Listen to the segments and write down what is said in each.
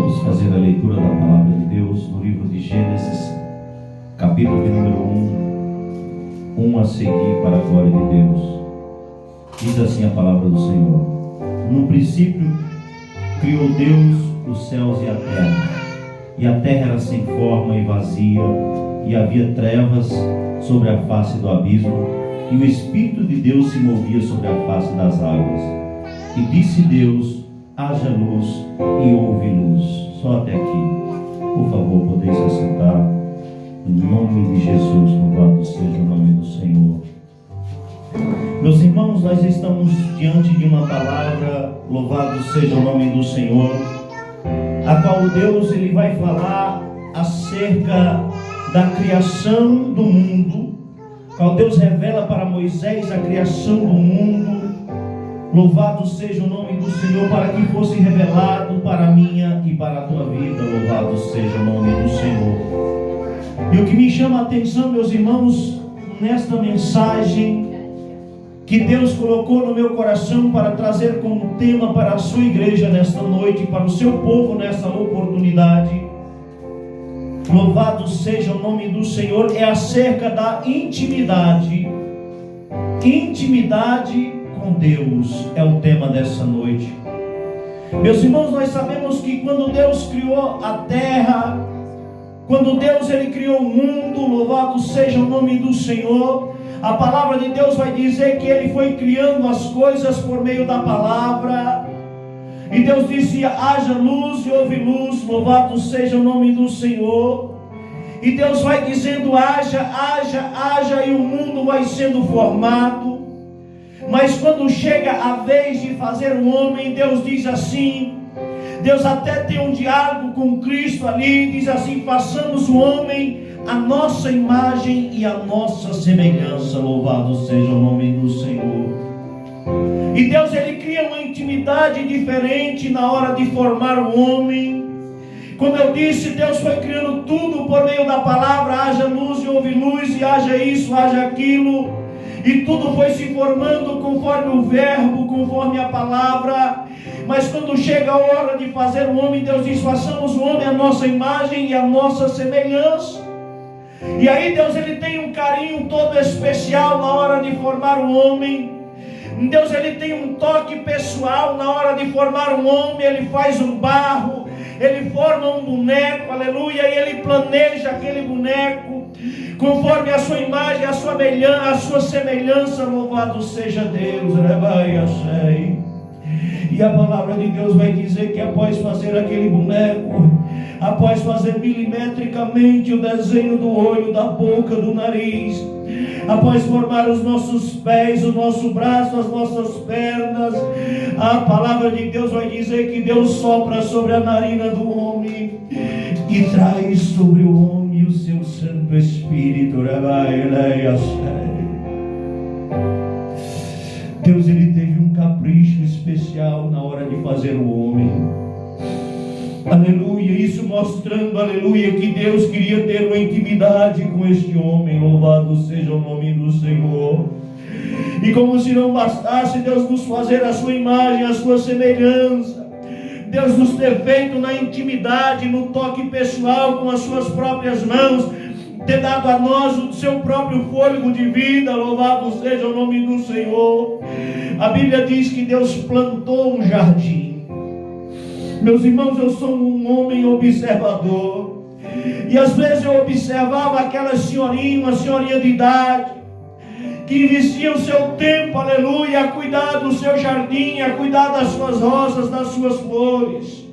Vamos fazer a leitura da palavra de Deus no livro de Gênesis, capítulo de número 1 a seguir, para a glória de Deus. Diz assim a palavra do Senhor: No princípio criou Deus os céus e a terra era sem forma e vazia, e havia trevas sobre a face do abismo, e o Espírito de Deus se movia sobre a face das águas. E disse Deus: haja luz, e houve luz. Só até aqui. Por favor, podeis se assentar. Em nome de Jesus, louvado seja o nome do Senhor. Meus irmãos, nós estamos diante de uma palavra, louvado seja o nome do Senhor, a qual Deus ele vai falar acerca da criação do mundo, qual Deus revela para Moisés a criação do mundo. Louvado seja o nome do Senhor, para que fosse revelado para a minha e para a tua vida. Louvado seja o nome do Senhor. E o que me chama a atenção, meus irmãos, nesta mensagem que Deus colocou no meu coração para trazer como tema para a sua igreja nesta noite, para o seu povo nesta oportunidade, louvado seja o nome do Senhor, é acerca da intimidade. Intimidade com Deus é o tema dessa noite. Meus irmãos, nós sabemos que quando Deus criou a terra, quando Deus ele criou o mundo, louvado seja o nome do Senhor, a palavra de Deus vai dizer que ele foi criando as coisas por meio da palavra. E Deus disse: haja luz, e houve luz. Louvado seja o nome do Senhor. E Deus vai dizendo: haja, haja, haja, e o mundo vai sendo formado. Mas quando chega a vez de fazer o homem, Deus diz assim, Deus até tem um diálogo com Cristo ali, diz assim: façamos o homem a nossa imagem e a nossa semelhança. Louvado seja o nome do Senhor. E Deus ele cria uma intimidade diferente na hora de formar o homem. Como eu disse, Deus foi criando tudo por meio da palavra: haja luz e houve luz, e haja isso, haja aquilo. E tudo foi se formando conforme o verbo, conforme a palavra. Mas quando chega a hora de fazer o homem, Deus diz: façamos o homem a nossa imagem e a nossa semelhança. E aí Deus ele tem um carinho todo especial na hora de formar o homem. Deus ele tem um toque pessoal na hora de formar um homem. Ele faz um barro, ele forma um boneco, aleluia, e ele planeja aquele boneco conforme a sua imagem, a sua semelhança. Louvado seja Deus. E a palavra de Deus vai dizer que após fazer aquele boneco, após fazer milimetricamente o desenho do olho, da boca, do nariz, após formar os nossos pés, o nosso braço, as nossas pernas, a palavra de Deus vai dizer que Deus sopra sobre a narina do homem e traz sobre o homem o seu Santo Espírito. Deus ele teve um capricho especial na hora de fazer o homem. Aleluia, isso mostrando, aleluia, que Deus queria ter uma intimidade com este homem. Louvado seja o nome do Senhor. E como se não bastasse Deus nos fazer a sua imagem, a sua semelhança, Deus nos ter feito na intimidade, no toque pessoal, com as suas próprias mãos, ter dado a nós o seu próprio fôlego de vida. Louvado seja o nome do Senhor. A Bíblia diz que Deus plantou um jardim. Meus irmãos, eu sou um homem observador, e às vezes eu observava aquela senhorinha, uma senhorinha de idade, que investia o seu tempo, aleluia, a cuidar do seu jardim, a cuidar das suas rosas, das suas flores.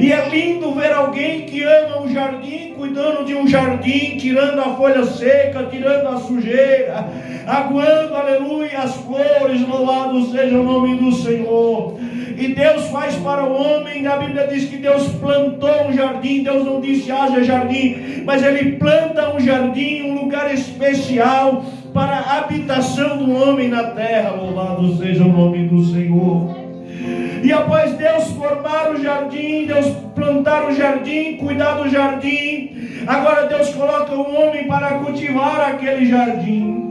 E é lindo ver alguém que ama um jardim, cuidando de um jardim, tirando a folha seca, tirando a sujeira, aguando, aleluia, as flores. Louvado seja o nome do Senhor. E Deus faz para o homem, a Bíblia diz que Deus plantou um jardim. Deus não disse haja jardim, mas Ele planta um jardim, um lugar especial para a habitação do homem na terra. Louvado seja o nome do Senhor. E após Deus formar o jardim, Deus plantar o jardim, cuidar do jardim, agora Deus coloca o homem para cultivar aquele jardim.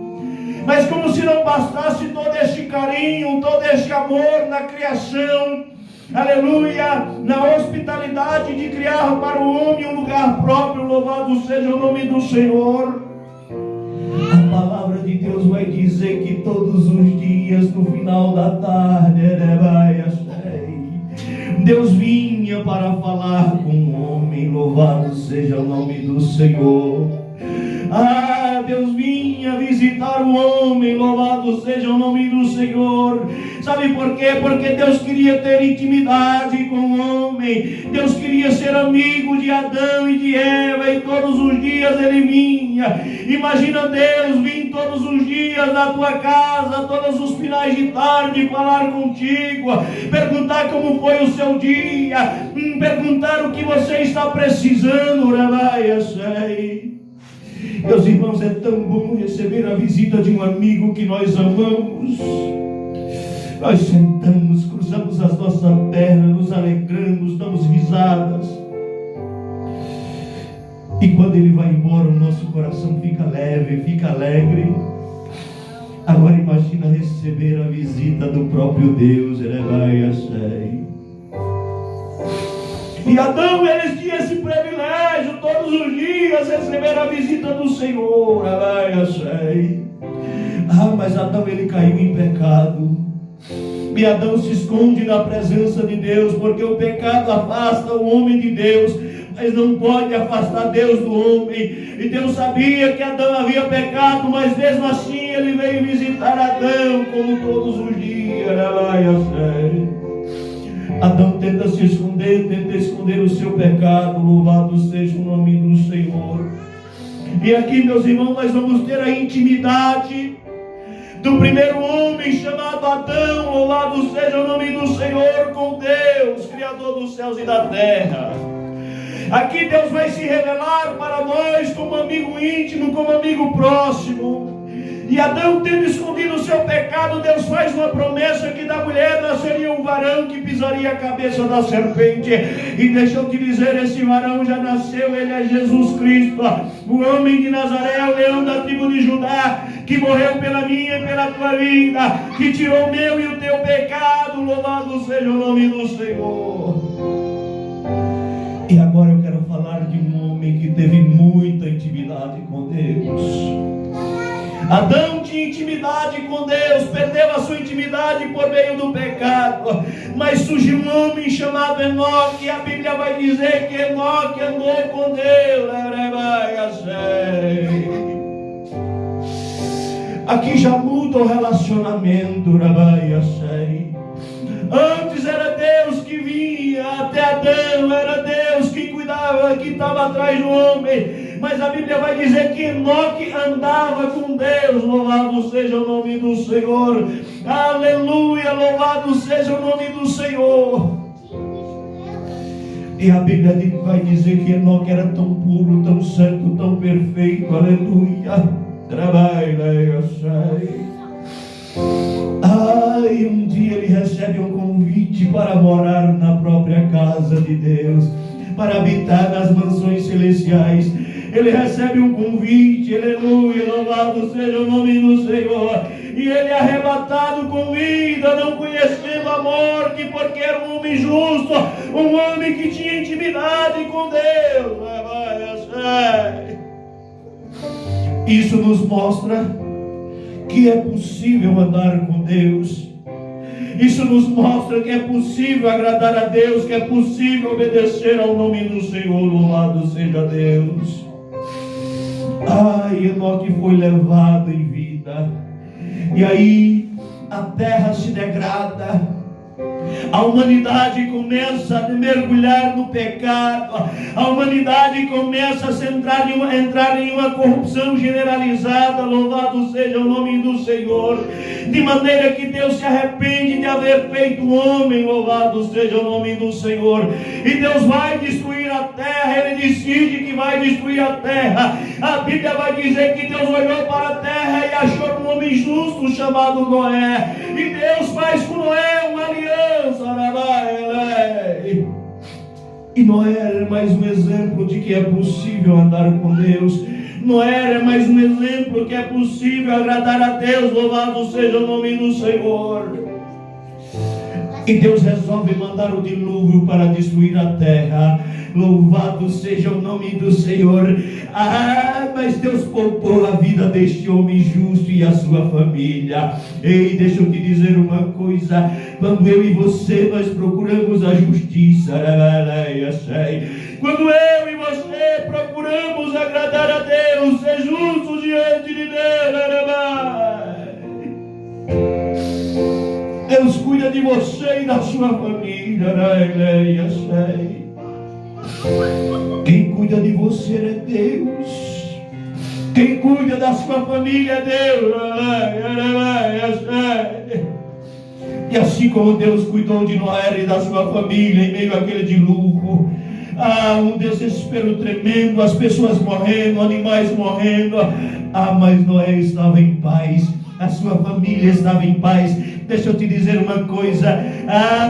Mas como se não bastasse todo este carinho, todo este amor na criação, aleluia, na hospitalidade de criar para o homem um lugar próprio. Louvado seja o nome do Senhor. A palavra de Deus vai dizer que todos os dias, no final da tarde, Deus vinha para falar com o homem. Louvado seja o nome do Senhor. Deus vinha visitar o homem. Louvado seja o nome do Senhor. Sabe por quê? Porque Deus queria ter intimidade com o homem. Deus queria ser amigo de Adão e de Eva, e todos os dias ele vinha. Imagina Deus vir todos os dias na tua casa, todos os finais de tarde, falar contigo, perguntar como foi o seu dia, perguntar o que você está precisando. Meus irmãos, é tão bom receber a visita de um amigo que nós amamos. Nós sentamos, cruzamos as nossas pernas, nos alegramos, damos risadas. E quando ele vai embora, o nosso coração fica leve, fica alegre. Agora imagina receber a visita do próprio Deus. E Adão, eles tinham esse privilégio, todos os dias receber a visita do Senhor. Mas Adão, ele caiu em pecado. E Adão se esconde na presença de Deus, porque o pecado afasta o homem de Deus, mas não pode afastar Deus do homem. E Deus sabia que Adão havia pecado, mas mesmo assim ele veio visitar Adão como todos os dias. Adão tenta se esconder, tenta esconder o seu pecado. Louvado seja o nome do Senhor. E aqui, meus irmãos, nós vamos ter a intimidade do primeiro homem chamado Adão. Louvado seja o nome do Senhor, com Deus, Criador dos céus e da terra. Aqui Deus vai se revelar para nós como amigo íntimo, como amigo próximo. E Adão, tendo escondido o seu pecado, Deus faz uma promessa que da mulher nasceria um varão que pisaria a cabeça da serpente. E deixa eu te dizer, esse varão já nasceu, ele é Jesus Cristo, o homem de Nazaré, o leão da tribo de Judá, que morreu pela minha e pela tua vida, que tirou o meu e o teu pecado. Louvado seja o nome do Senhor. E agora eu quero falar de um homem que teve muita intimidade com Deus. Adão tinha intimidade com Deus, perdeu a sua intimidade por meio do pecado, mas surgiu um homem chamado Enoque, e a Bíblia vai dizer que Enoque andou com Deus. Aqui já muda o relacionamento. Antes era Deus que vinha até Adão, era Deus que cuidava, que estava atrás do homem. Mas a Bíblia vai dizer que Enoque andava com Deus. Louvado seja o nome do Senhor. Aleluia, louvado seja o nome do Senhor. E a Bíblia vai dizer que Enoque era tão puro, tão santo, tão perfeito. Aleluia. E um dia ele recebe um convite para morar na própria casa de Deus, para habitar nas mansões celestiais. Ele recebe um convite, aleluia, louvado seja o nome do Senhor. E ele é arrebatado com vida, não conhecendo a morte, porque era um homem justo, um homem que tinha intimidade com Deus. Isso nos mostra que é possível andar com Deus. Isso nos mostra que é possível agradar a Deus, que é possível obedecer ao nome do Senhor. Louvado seja Deus. Enoque foi levado em vida. E aí a terra se degrada. A humanidade começa a mergulhar no pecado. A humanidade começa a entrar em uma corrupção generalizada. Louvado seja o nome do Senhor. De maneira que Deus se arrepende de haver feito o homem. Louvado seja o nome do Senhor. E Deus vai destruir a terra. Ele decide que vai destruir a terra. A Bíblia vai dizer que Deus olhou para a terra e achou um homem justo chamado Noé. E Deus faz com Noé uma aliança. E Noé era mais um exemplo de que é possível andar com Deus. Noé é mais um exemplo que é possível agradar a Deus. Louvado seja o nome do Senhor. E Deus resolve mandar o dilúvio para destruir a terra. Louvado seja o nome do Senhor. Mas Deus poupou a vida deste homem justo e a sua família. Ei, deixa eu te dizer uma coisa. Quando eu e você, nós procuramos a justiça, quando eu e você procuramos agradar a Deus, ser justos diante de Deus cuida de você e da sua família. Quem cuida de você é Deus. Quem cuida da sua família é Deus. E assim como Deus cuidou de Noé e da sua família em meio àquele dilúvio, um desespero tremendo, as pessoas morrendo, animais morrendo, mas Noé estava em paz, a sua família estava em paz. Deixa eu te dizer uma coisa,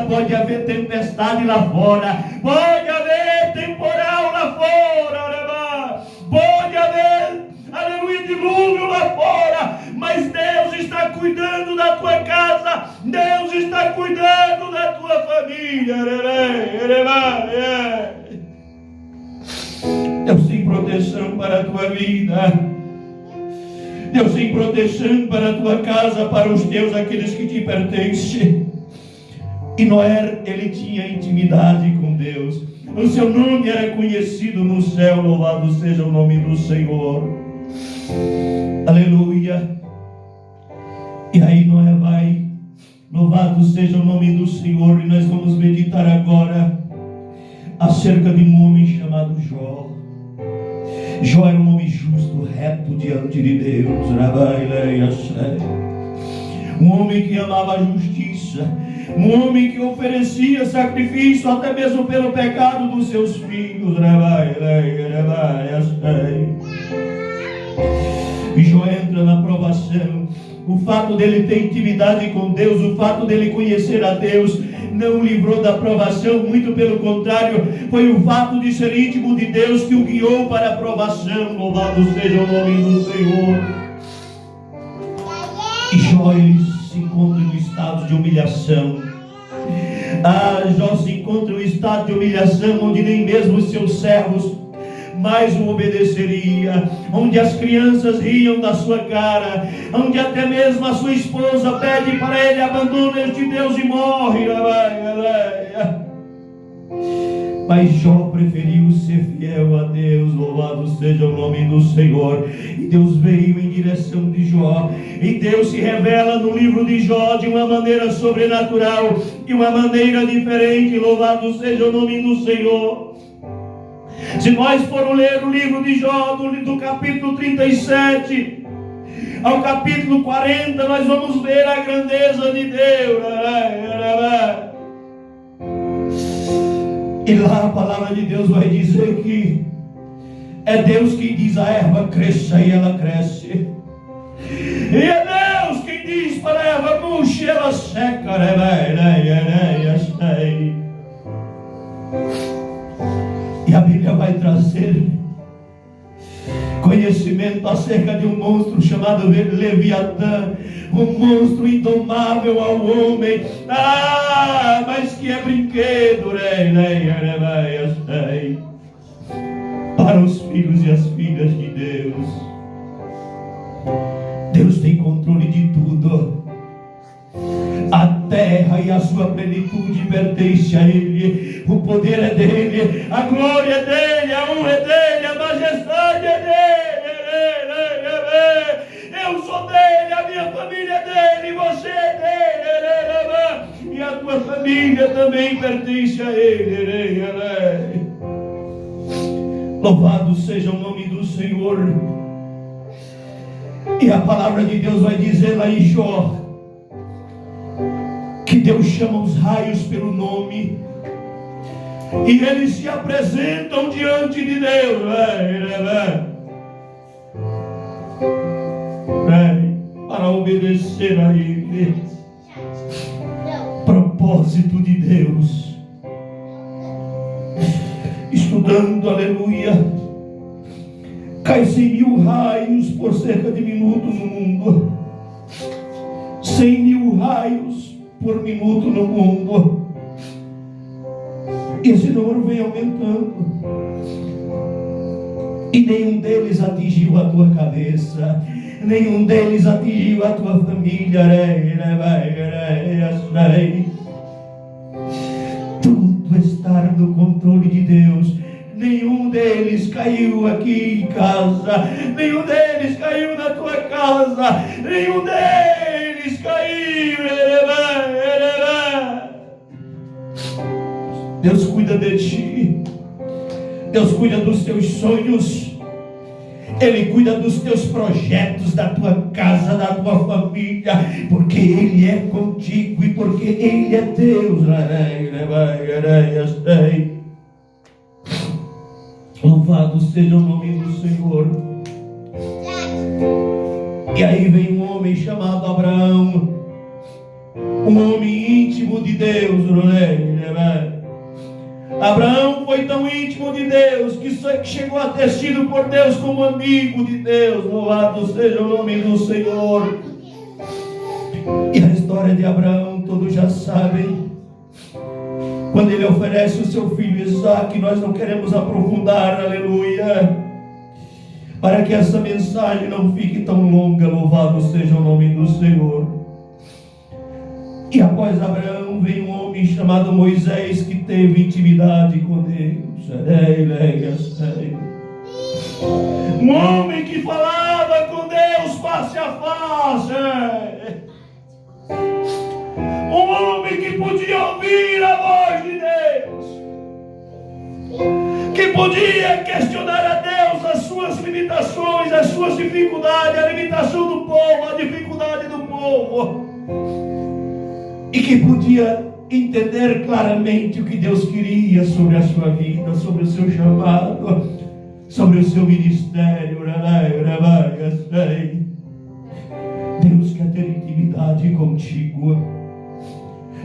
pode haver tempestade lá fora, pode haver temporal lá fora, pode haver, aleluia, dilúvio lá fora, mas Deus está cuidando da tua casa, Deus está cuidando da tua família. Deus tem proteção para a tua vida. Deus tem proteção para a tua casa, para os teus, aqueles que te pertencem. E Noé, ele tinha intimidade com Deus. O seu nome era conhecido no céu. Louvado seja o nome do Senhor. Aleluia. E aí Noé vai. Louvado seja o nome do Senhor. E nós vamos meditar agora acerca de um homem chamado Jó. Jó era um homem justo, reto diante de Deus. Um homem que amava a justiça, um homem que oferecia sacrifício até mesmo pelo pecado dos seus filhos. E Jó entra na provação. O fato dele ter intimidade com Deus, o fato dele conhecer a Deus, não o livrou da provação, muito pelo contrário, foi o fato de ser íntimo de Deus que o guiou para a provação. Louvado seja o nome do Senhor. E Jó, ele se encontra em um estado de humilhação. Jó se encontra em um estado de humilhação onde nem mesmo os seus servos mais o obedeceria, onde as crianças riam da sua cara, onde até mesmo a sua esposa pede para ele: abandona este Deus e morre. Mas Jó preferiu ser fiel a Deus. Louvado seja o nome do Senhor. E Deus veio em direção de Jó, e Deus se revela no livro de Jó de uma maneira sobrenatural, de uma maneira diferente. Louvado seja o nome do Senhor. Se nós formos ler o livro de Jó, do capítulo 37 ao capítulo 40, nós vamos ver a grandeza de Deus. E lá a palavra de Deus vai dizer que é Deus quem diz a erva cresça e ela cresce. E é Deus quem diz para a erva murcha e ela seca. E a Bíblia vai trazer conhecimento acerca de um monstro chamado Leviatã, um monstro indomável ao homem, mas que é brinquedo para os filhos e as filhas de Deus. Deus tem controle de tudo. A terra e a sua plenitude pertence a Ele. O poder é dEle, a glória é dEle, a honra é dEle, a majestade é dEle. Eu sou dEle, a minha família é dEle, você é dEle. E a tua família também pertence a Ele. Louvado seja o nome do Senhor. E a palavra de Deus vai dizer lá em Jó que Deus chama os raios pelo nome, e eles se apresentam diante de Deus para obedecer a Ele. Propósito de Deus. Estudando, aleluia, cai 100.000 raios por cerca de minuto no mundo. 100.000 raios por minuto no mundo. Esse número vem aumentando. E nenhum deles atingiu a tua cabeça. Nenhum deles atingiu a tua família. Tudo está no controle de Deus. Nenhum deles caiu aqui em casa. Nenhum deles caiu na tua casa. Nenhum deles caiu. Deus cuida de ti. Deus cuida dos teus sonhos. Ele cuida dos teus projetos, da tua casa, da tua família, porque Ele é contigo e porque Ele é Deus. Louvado seja o nome do Senhor. E aí vem um homem chamado Abraão, um homem íntimo de Deus. Abraão foi tão íntimo de Deus que chegou a ter sido por Deus como amigo de Deus. Louvado seja o nome do Senhor. E a história de Abraão todos já sabem. Quando ele oferece o seu filho Isaque, nós não queremos aprofundar, aleluia, para que essa mensagem não fique tão longa. Louvado seja o nome do Senhor. E após Abraão veio um homem chamado Moisés, que teve intimidade com Deus. Um homem que falava com Deus face a face. Um homem que podia ouvir a voz de Deus, que podia questionar a Deus as suas limitações, as suas dificuldades, a limitação do povo, a dificuldade do povo, e que podia entender claramente o que Deus queria sobre a sua vida, sobre o seu chamado, sobre o seu ministério. Deus quer ter intimidade contigo.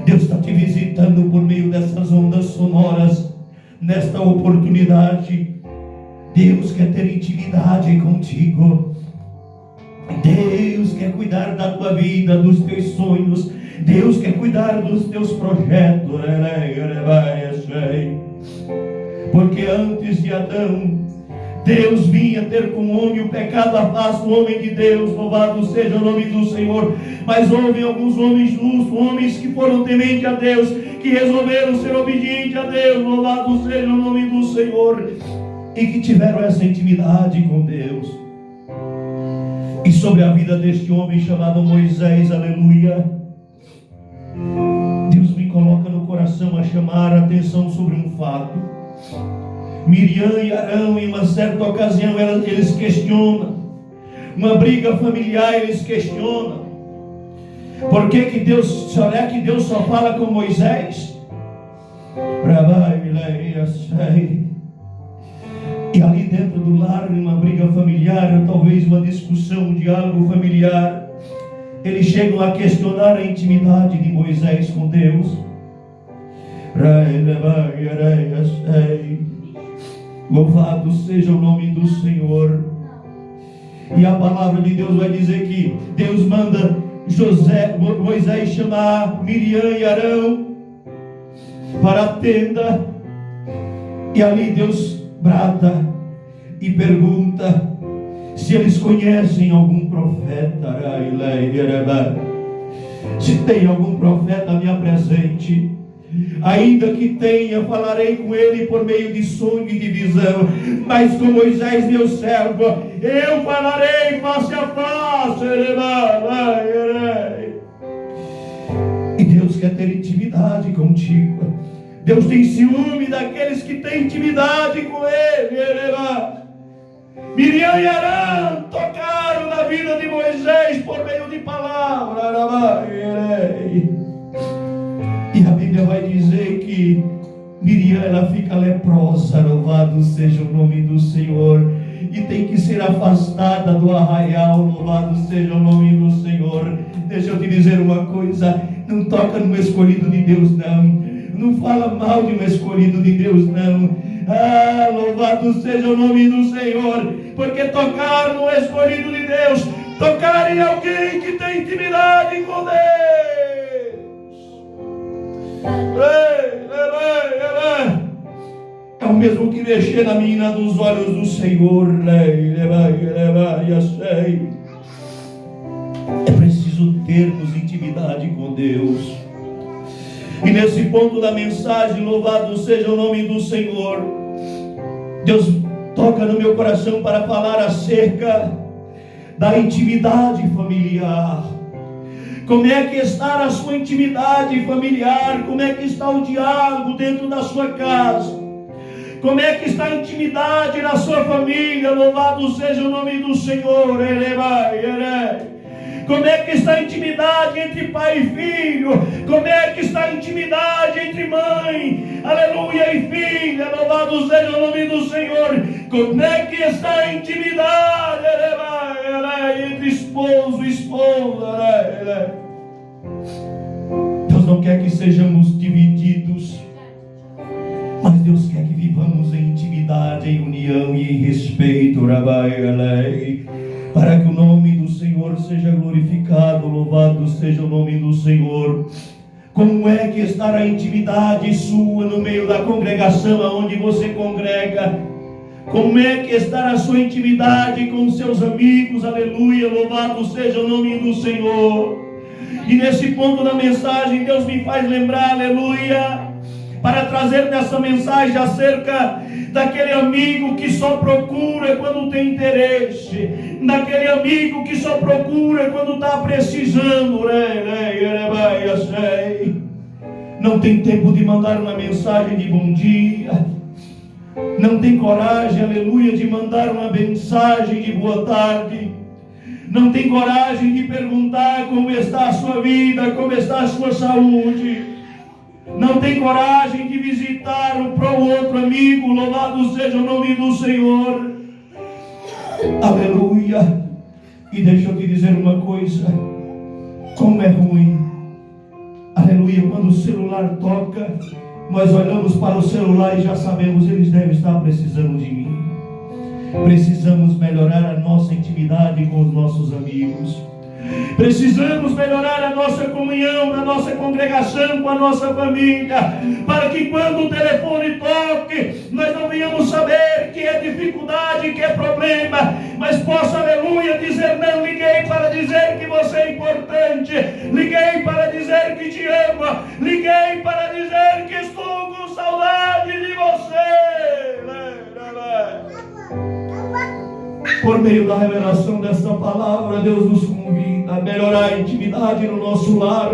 Deus está te visitando por meio dessas ondas sonoras, nesta oportunidade. Deus quer ter intimidade contigo. Deus quer cuidar da tua vida, dos teus sonhos. Deus quer cuidar dos teus projetos. Porque antes de Adão, Deus vinha ter com o homem o pecado afasta o homem de Deus. Louvado seja o nome do Senhor. Mas houve alguns homens justos, homens que foram tementes a Deus, que resolveram ser obedientes a Deus. Louvado seja o nome do Senhor. E que tiveram essa intimidade com Deus. E sobre a vida deste homem chamado Moisés, aleluia, Deus me coloca no coração a chamar a atenção sobre um fato. Miriam e Arão, em uma certa ocasião, eles questionam. Uma briga familiar, eles questionam. Por que Deus, será que Deus só fala com Moisés? E ali dentro do lar, uma briga familiar, ou talvez uma discussão, um diálogo familiar, eles chegam a questionar a intimidade de Moisés com Deus. Louvado seja o nome do Senhor. E a palavra de Deus vai dizer que Deus manda Moisés chamar Miriam e Arão para a tenda. E ali Deus brada e pergunta se eles conhecem algum profeta. Se tem algum profeta, me apresente. Ainda que tenha, falarei com ele por meio de sonho e de visão. Mas com Moisés, meu servo, eu falarei face a face. E Deus quer ter intimidade contigo. Deus tem ciúme daqueles que têm intimidade com Ele. Miriam e Arão tocaram na vida de Moisés por meio de palavras. E a Bíblia vai dizer que Miriam, ela fica leprosa. Louvado seja o nome do Senhor. E tem que ser afastada do arraial. Louvado seja o nome do Senhor. Deixa eu te dizer uma coisa. Não toca no escolhido de Deus, não. Não fala mal de um escolhido de Deus, não. Ah, louvado seja o nome do Senhor. Porque tocar no escolhido de Deus, tocar em alguém que tem intimidade com Deus, É o mesmo que mexer na menina dos olhos do Senhor. É preciso termos intimidade com Deus. E nesse ponto da mensagem, louvado seja o nome do Senhor, Deus toca no meu coração para falar acerca da intimidade familiar. Como é que está a sua intimidade familiar? Como é que está o diálogo dentro da sua casa? Como é que está a intimidade na sua família? Louvado seja o nome do Senhor. Como é que está a intimidade entre pai e filho? Como é que está a intimidade entre mãe, aleluia, e filha? Louvado seja o nome do Senhor. Como é que está a intimidade entre esposo e esposa? Deus não quer que sejamos divididos, mas Deus quer que vivamos em intimidade, em união e em respeito, para que o nome do Senhor seja glorificado. Louvado seja o nome do Senhor. Como é que está a intimidade sua no meio da congregação aonde você congrega? Como é que está a sua intimidade com seus amigos? Aleluia, louvado seja o nome do Senhor. E nesse ponto da mensagem, Deus me faz lembrar, aleluia, para trazer nessa mensagem acerca daquele amigo que só procura quando tem interesse, daquele amigo que só procura quando está precisando, não tem tempo de mandar uma mensagem de bom dia, não tem coragem, aleluia, de mandar uma mensagem de boa tarde, não tem coragem de perguntar como está a sua vida, como está a sua saúde, não tem coragem de visitar o outro amigo. Louvado seja o nome do Senhor, aleluia. E deixa eu te dizer uma coisa, como é ruim, aleluia, quando o celular toca, nós olhamos para o celular e já sabemos, eles devem estar precisando de mim. Precisamos melhorar a nossa intimidade com os nossos amigos. Precisamos melhorar a nossa comunhão, a nossa congregação com a nossa família, para que quando o telefone toque, nós não venhamos saber que é dificuldade, que é problema, mas possa, aleluia, dizer: não, liguei para dizer que você é importante, liguei para dizer que te amo, liguei para dizer que estou com saudade de você. Por meio da revelação desta palavra, Deus nos convida a melhorar a intimidade no nosso lar,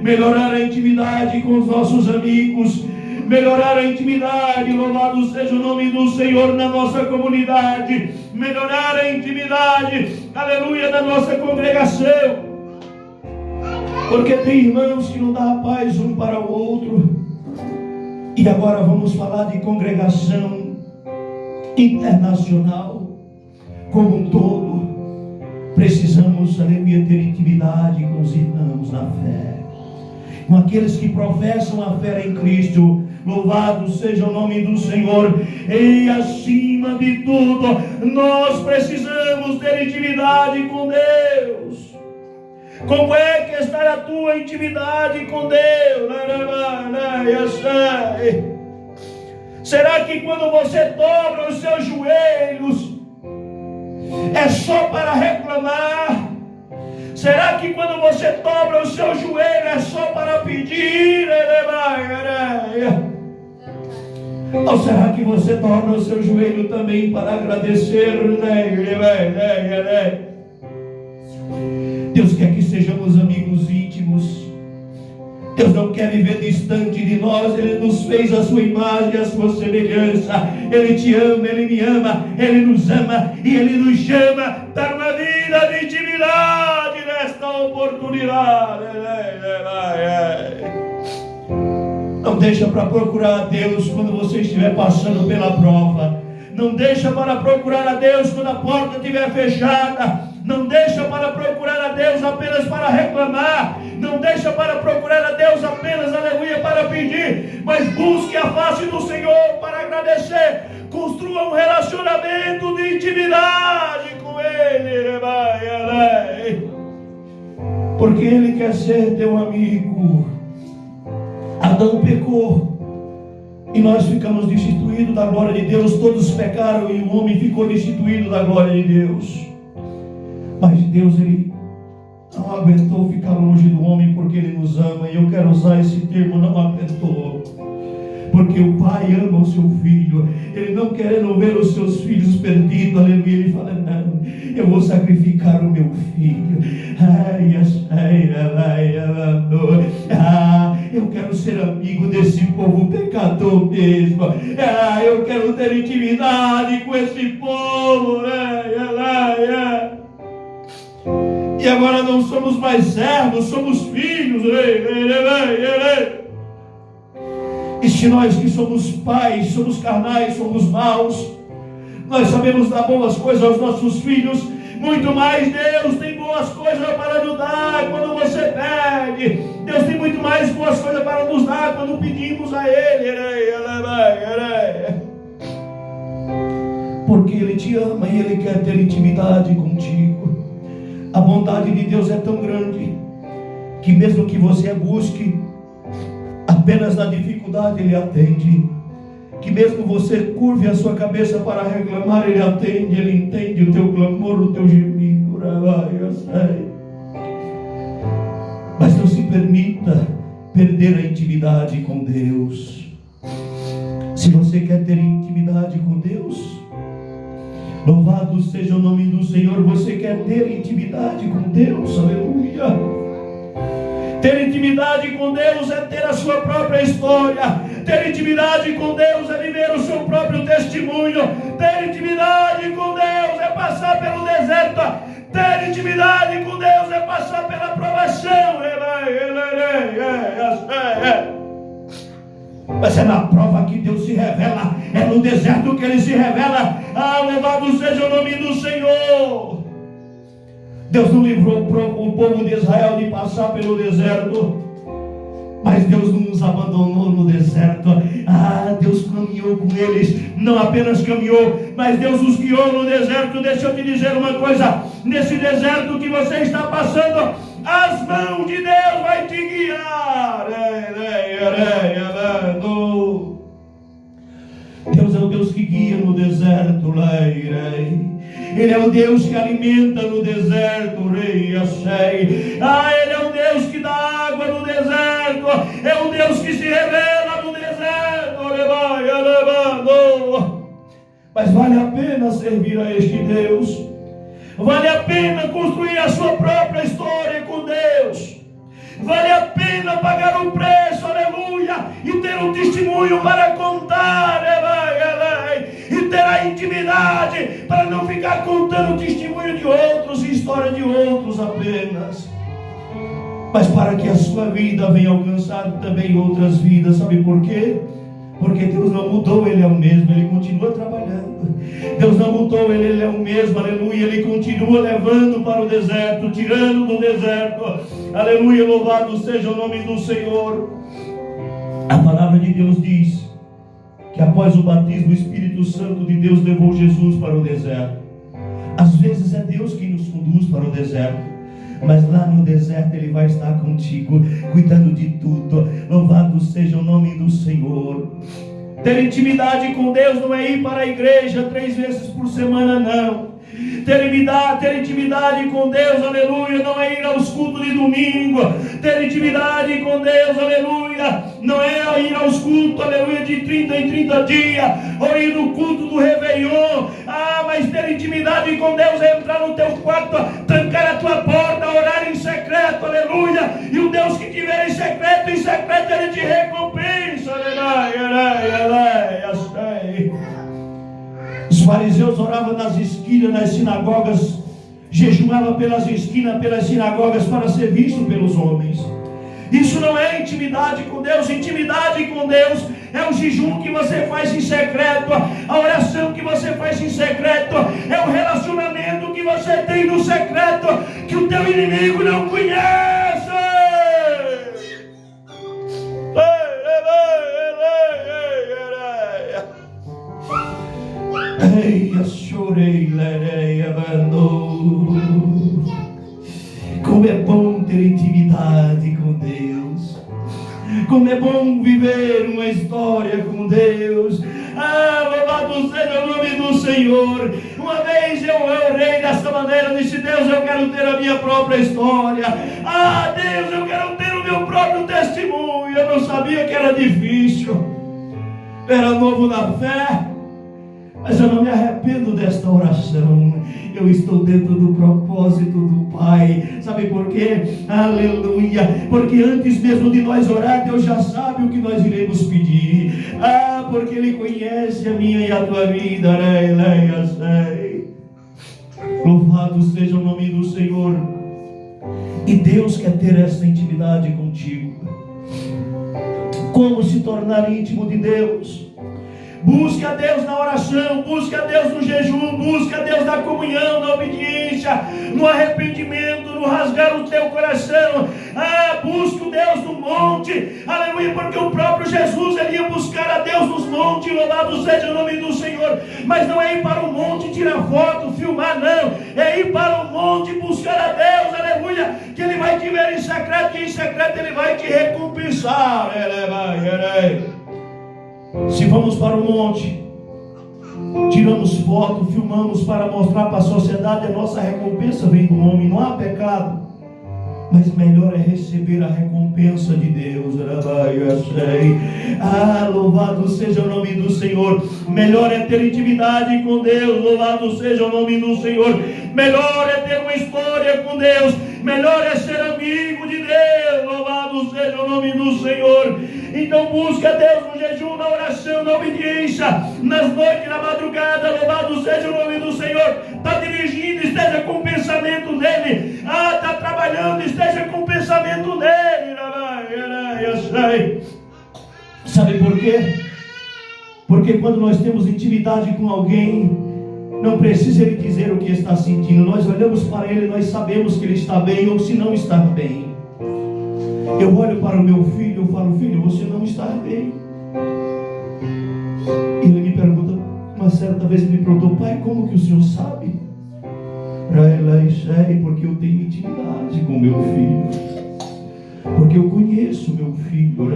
melhorar a intimidade com os nossos amigos, melhorar a intimidade, louvado seja o nome do Senhor, na nossa comunidade, melhorar a intimidade, aleluia, da nossa congregação, porque tem irmãos que não dão paz um para o outro. E agora vamos falar de congregação internacional. Como um todo, precisamos, aleluia, ter intimidade com os irmãos na fé, com aqueles que professam a fé em Cristo. Louvado seja o nome do Senhor. E acima de tudo, nós precisamos ter intimidade com Deus. Como é que está a tua intimidade com Deus? Será que quando você dobra os seus joelhos é só para reclamar? Será que quando você dobra o seu joelho é só para pedir? Ou será que você dobra o seu joelho também para agradecer? Deus quer que sejamos amigos íntimos. Deus não quer viver distante de nós. Ele nos fez a sua imagem, a sua semelhança. Ele te ama, Ele me ama, Ele nos ama e Ele nos chama para uma vida de intimidade nesta oportunidade. Não deixa para procurar a Deus quando você estiver passando pela prova. Não deixa para procurar a Deus quando a porta estiver fechada. Não deixa para procurar a Deus apenas para reclamar. Não deixa para procurar a Deus apenas, aleluia, para pedir. Mas busque a face do Senhor para agradecer. Construa um relacionamento de intimidade com Ele. Porque Ele quer ser teu amigo. A Adão pecou e nós ficamos destituídos da glória de Deus. Todos pecaram e o homem ficou destituído da glória de Deus. Mas Deus, Ele não aguentou ficar longe do homem, porque Ele nos ama. E eu quero usar esse termo, não aguentou, porque o pai ama o seu filho. Ele não querendo ver os seus filhos perdidos, aleluia, Ele fala: não, eu vou sacrificar o meu filho. Eu quero ser amigo desse povo pecador mesmo. Eu quero ter intimidade com esse povo. E agora não somos mais servos, somos filhos. E se nós que somos pais, somos carnais, somos maus, nós sabemos dar boas coisas aos nossos filhos, muito mais Deus tem boas coisas para nos dar quando você pede. Deus tem muito mais boas coisas para nos dar quando pedimos a Ele. Porque Ele te ama e Ele quer ter intimidade contigo. A bondade de Deus é tão grande que mesmo que você busque apenas na dificuldade, Ele atende. Que mesmo você curve a sua cabeça para reclamar, Ele atende. Ele entende o teu clamor, o teu gemido. Eu sei. Mas não se permita perder a intimidade com Deus. Se você quer ter intimidade com Deus, louvado seja o nome do Senhor. Você quer ter intimidade com Deus, aleluia. Ter intimidade com Deus é ter a sua própria história. Ter intimidade com Deus é viver o seu próprio testemunho. Ter intimidade com Deus é passar pelo deserto. Ter intimidade com Deus é passar pela provação. Mas é na prova que Deus se revela. É no deserto que Ele se revela. Louvado seja o nome do Senhor. Deus não livrou o povo de Israel de passar pelo deserto, mas Deus não nos abandonou no deserto. Deus caminhou com eles. Não apenas caminhou, mas Deus os guiou no deserto. Deixa eu te dizer uma coisa: nesse deserto que você está passando, as mãos de Deus vai te guiar. Deus é o Deus que guia no deserto. Ele é o Deus que alimenta no deserto. Ele é o Deus que dá água no deserto. É o Deus que se revela no deserto. Mas vale a pena servir a este Deus. Vale a pena construir a sua própria história com Deus. Vale a pena pagar um preço, aleluia, e ter um testemunho para contar, e ter a intimidade para não ficar contando o testemunho de outros e história de outros apenas, mas para que a sua vida venha alcançar também outras vidas. Sabe por quê? Porque Deus não mudou, Ele é o mesmo, Ele continua trabalhando. Deus não mudou, Ele é o mesmo, aleluia. Ele continua levando para o deserto, tirando do deserto, aleluia. Louvado seja o nome do Senhor. A palavra de Deus diz que após o batismo, o Espírito Santo de Deus levou Jesus para o deserto. Às vezes é Deus quem nos conduz para o deserto, mas lá no deserto Ele vai estar contigo, cuidando de tudo. Louvado seja o nome do Senhor. Ter intimidade com Deus não é ir para a igreja 3 vezes por semana, não. Ter intimidade com Deus, aleluia, não é ir aos cultos de domingo. Ter intimidade com Deus, aleluia, não é ir aos cultos, aleluia, de 30 em 30 dias, ou ir no culto do Réveillon. Mas ter intimidade com Deus é entrar no teu quarto, trancar a tua porta, orar em secreto, aleluia, e o Deus que te vê em secreto Ele te recompensa. Os fariseus oravam nas esquinas, nas sinagogas, jejuavam pelas esquinas, pelas sinagogas, para ser visto pelos homens. Isso não é intimidade com Deus. Intimidade com Deus é o jejum que você faz em secreto, a oração que você faz em secreto, é o relacionamento que você tem no secreto, que o teu inimigo não conhece. Como é bom ter intimidade com Deus. Como é bom viver viver uma história com Deus. Louvado seja o nome do Senhor. Uma vez eu orei dessa maneira, eu disse: Deus, eu quero ter a minha própria história. Deus, eu quero ter o meu próprio testemunho. Eu não sabia que era difícil, era novo na fé, mas eu não me arrependo desta oração. Eu estou dentro do propósito do Pai. Sabe por quê? Aleluia. Porque antes mesmo de nós orar, Deus já sabe o que nós iremos pedir. Porque Ele conhece a minha e a tua vida. Louvado seja o nome do Senhor. E Deus quer ter essa intimidade contigo. Como se tornar íntimo de Deus? Busca a Deus na oração, busca a Deus no jejum, busca a Deus na comunhão, na obediência, no arrependimento, no rasgar o teu coração. Busca o Deus no monte, aleluia, porque o próprio Jesus, ele ia buscar a Deus nos montes. Louvado seja o nome do Senhor. Mas não é ir para o monte tirar foto, filmar, não, é ir para o monte buscar a Deus, aleluia, que Ele vai te ver em secreto, e em secreto Ele vai te recompensar. Se vamos para o monte, tiramos foto, filmamos para mostrar para a sociedade, a nossa recompensa vem do homem. Não há pecado, mas melhor é receber a recompensa de Deus. Louvado seja o nome do Senhor. Melhor é ter intimidade com Deus. Louvado seja o nome do Senhor. Melhor é ter uma história com Deus. Melhor é ser amigo de Deus. Louvado seja o nome do Senhor. Então busca Deus no jejum, na oração, na obediência, nas noites, na madrugada. Louvado seja o nome do Senhor. Está dirigindo, esteja com o pensamento nele. Está trabalhando, esteja com o pensamento nele. Sabe por quê? Porque quando nós temos intimidade com alguém, não precisa ele dizer o que está sentindo. Nós olhamos para ele, nós sabemos que ele está bem ou se não está bem. Eu olho para o meu filho, eu falo: filho, você não está bem. E ele me pergunta, uma certa vez ele me perguntou: pai, como que o senhor sabe? Porque eu tenho intimidade com meu filho. Porque eu conheço meu filho,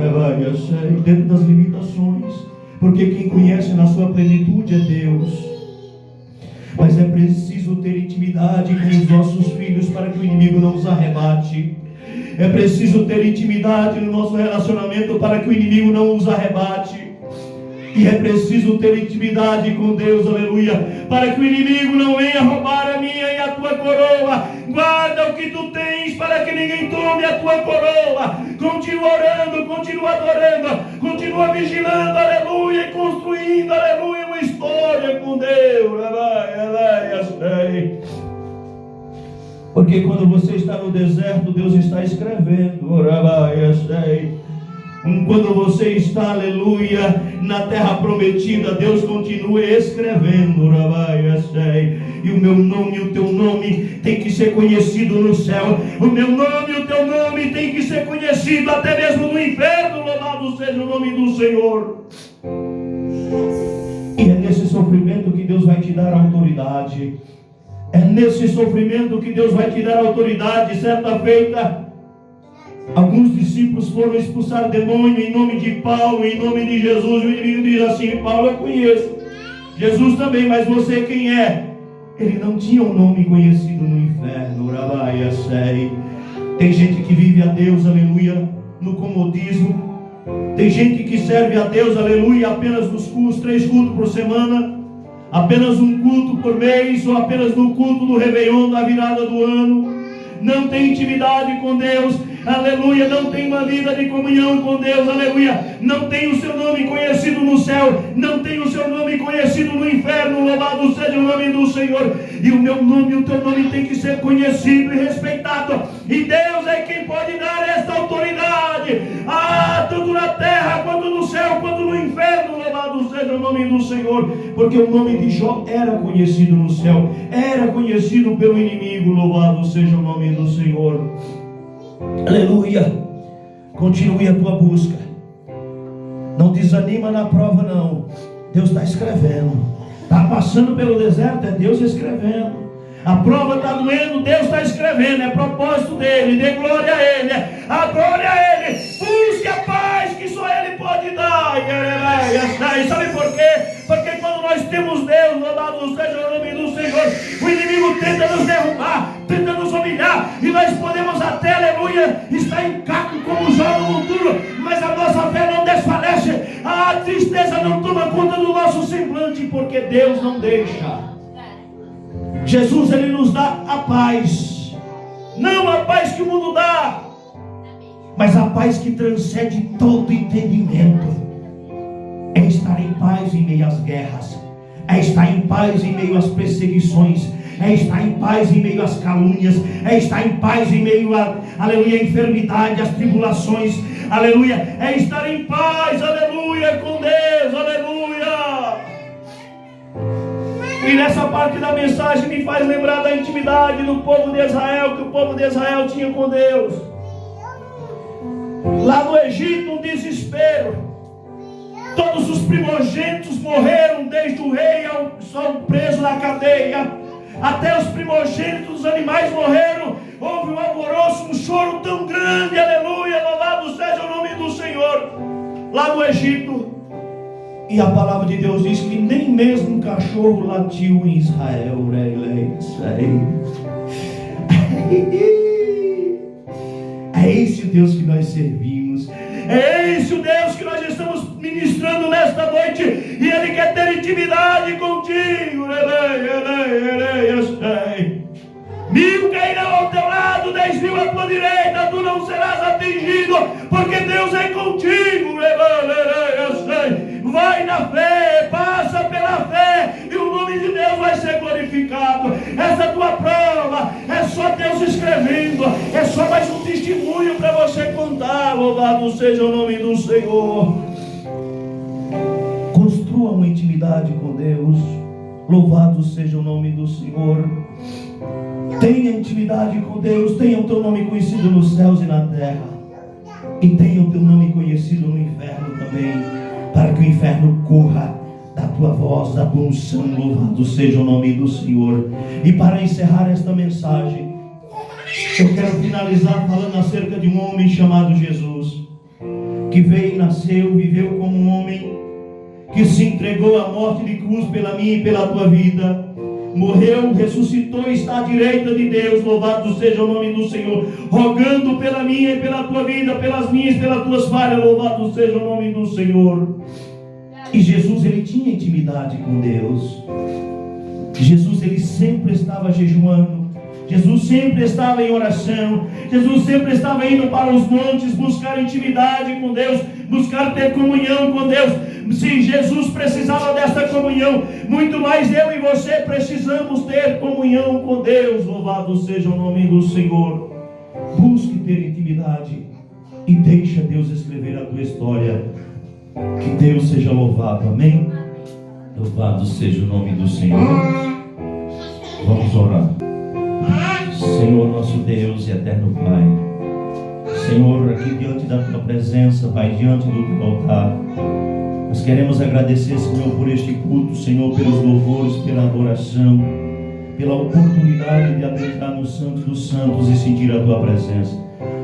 dentro das limitações. Porque quem conhece na sua plenitude é Deus. Mas é preciso ter intimidade com os nossos filhos para que o inimigo não os arrebate. É preciso ter intimidade no nosso relacionamento para que o inimigo não os arrebate. E é preciso ter intimidade com Deus, aleluia, para que o inimigo não venha roubar a minha e a tua coroa. Guarda o que tu tens para que ninguém tome a tua coroa. Continua orando, continua adorando, continua vigilando, aleluia, e construindo, aleluia, uma história com Deus. Porque quando você está no deserto, Deus está escrevendo. Quando você está, aleluia, na terra prometida, Deus continua escrevendo. E o meu nome e o teu nome tem que ser conhecido no céu. O meu nome e o teu nome tem que ser conhecido até mesmo no inferno. Louvado seja o nome do Senhor. E é nesse sofrimento que Deus vai te dar autoridade. É nesse sofrimento que Deus vai te dar autoridade. Certa feita, alguns discípulos foram expulsar demônio em nome de Paulo, em nome de Jesus. O inimigo diz assim: Paulo eu conheço, Jesus também, mas você quem é? Ele não tinha um nome conhecido no inferno. Tem gente que vive a Deus, aleluia, no comodismo. Tem gente que serve a Deus, aleluia, apenas nos cultos, 3 cultos por semana, apenas um culto por mês, ou apenas no culto do Réveillon, da virada do ano. Não tem intimidade com Deus, aleluia, não tem uma vida de comunhão com Deus, aleluia, não tem o seu nome conhecido no céu, não tem o seu nome conhecido no inferno. Louvado seja o nome do Senhor. E o meu nome e o teu nome tem que ser conhecido e respeitado, e Deus é quem pode dar esta autoridade, tanto na terra, quanto no céu, quanto no inferno. Louvado seja o nome do Senhor, porque o nome de Jó era conhecido no céu, era conhecido pelo inimigo. Louvado seja o nome do Senhor. Aleluia. Continue a tua busca. Não desanima na prova não. Deus está escrevendo. Está passando pelo deserto, é Deus escrevendo. A prova está doendo, Deus está escrevendo. É propósito dele. Dê glória a ele. A glória a ele. Busque a paz que só ele pode te dá. E sabe por quê? Porque quando nós temos Deus, louvado seja o nome do Senhor, o inimigo tenta nos derrubar, tenta nos humilhar, e nós podemos até, aleluia, estar em caco como Jó no futuro, mas a nossa fé não desfalece, a tristeza não toma conta do nosso semblante, porque Deus não deixa. Jesus, Ele nos dá a paz, não a paz que o mundo dá, mas a paz que transcende todo entendimento. É estar em paz em meio às guerras, é estar em paz em meio às perseguições, é estar em paz em meio às calúnias, é estar em paz em meio a, aleluia, a enfermidade, às tribulações, aleluia, é estar em paz, aleluia, com Deus, aleluia. E nessa parte da mensagem me faz lembrar da intimidade do povo de Israel, que o povo de Israel tinha com Deus. Lá no Egito, um desespero. Todos os primogênitos morreram, desde o rei ao preso na cadeia, até os primogênitos dos animais morreram. Houve um alvoroço, um choro tão grande, aleluia, louvado seja o nome do Senhor, lá no Egito. E a palavra de Deus diz que nem mesmo um cachorro latiu em Israel. É esse o Deus que nós servimos, é esse o Deus que nós estamos ministrando nesta noite, e Ele quer ter intimidade contigo. 1000 cairão ao teu lado, 10.000 à tua direita, tu não serás atingido, porque Deus é contigo. Vai na fé, passa pela fé, e o nome de Deus vai ser glorificado. Essa tua prova é só Deus escrevendo, é só mais um testemunho para você contar. Louvado seja o nome do Senhor. Construa uma intimidade com Deus. Louvado seja o nome do Senhor. Tenha intimidade com Deus. Tenha o teu nome conhecido nos céus e na terra, e tenha o teu nome conhecido no inferno também, para que o inferno corra da tua voz, da tua unção. Louvado seja o nome do Senhor. E para encerrar esta mensagem, eu quero finalizar falando acerca de um homem chamado Jesus, que veio, nasceu, viveu como um homem, que se entregou à morte de cruz pela minha e pela tua vida, morreu, ressuscitou e está à direita de Deus. Louvado seja o nome do Senhor, rogando pela minha e pela tua vida, pelas minhas e pelas tuas falhas. Louvado seja o nome do Senhor. E Jesus, Ele tinha intimidade com Deus. Jesus, Ele sempre estava jejuando, Jesus sempre estava em oração, Jesus sempre estava indo para os montes buscar intimidade com Deus, buscar ter comunhão com Deus. Se Jesus precisava dessa comunhão, muito mais eu e você precisamos ter comunhão com Deus. Louvado seja o nome do Senhor. Busque ter intimidade e deixa Deus escrever a tua história. Que Deus seja louvado, amém? Louvado seja o nome do Senhor. Vamos orar. Senhor, nosso Deus e eterno Pai, Senhor, aqui diante da tua presença, Pai, diante do teu altar, nós queremos agradecer, Senhor, por este culto, Senhor, pelos louvores, pela adoração, pela oportunidade de adentrar no Santo dos Santos e sentir a tua presença.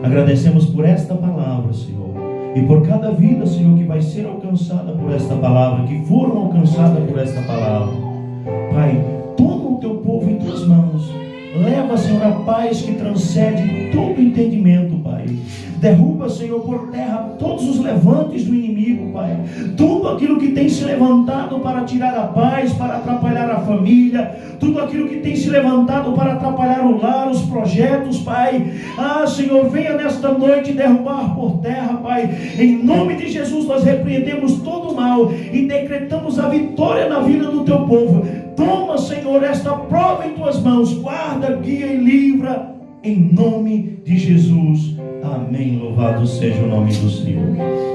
Agradecemos por esta palavra, Senhor, e por cada vida, Senhor, que vai ser alcançada por esta palavra, que foram alcançadas por esta palavra. Pai, toma o teu povo em tuas mãos. Leva, Senhor, a paz que transcende todo entendimento, Pai. Derruba, Senhor, por terra todos os levantes do inimigo, Pai. Tudo aquilo que tem se levantado para tirar a paz, para atrapalhar a família, tudo aquilo que tem se levantado para atrapalhar o lar, os projetos, Pai. Senhor, venha nesta noite derrubar por terra, Pai. Em nome de Jesus, nós repreendemos todo o mal e decretamos a vitória na vida do teu povo. Toma, Senhor, esta prova em tuas mãos. Guarda, guia e livra, em nome de Jesus. Amém. Louvado seja o nome do Senhor.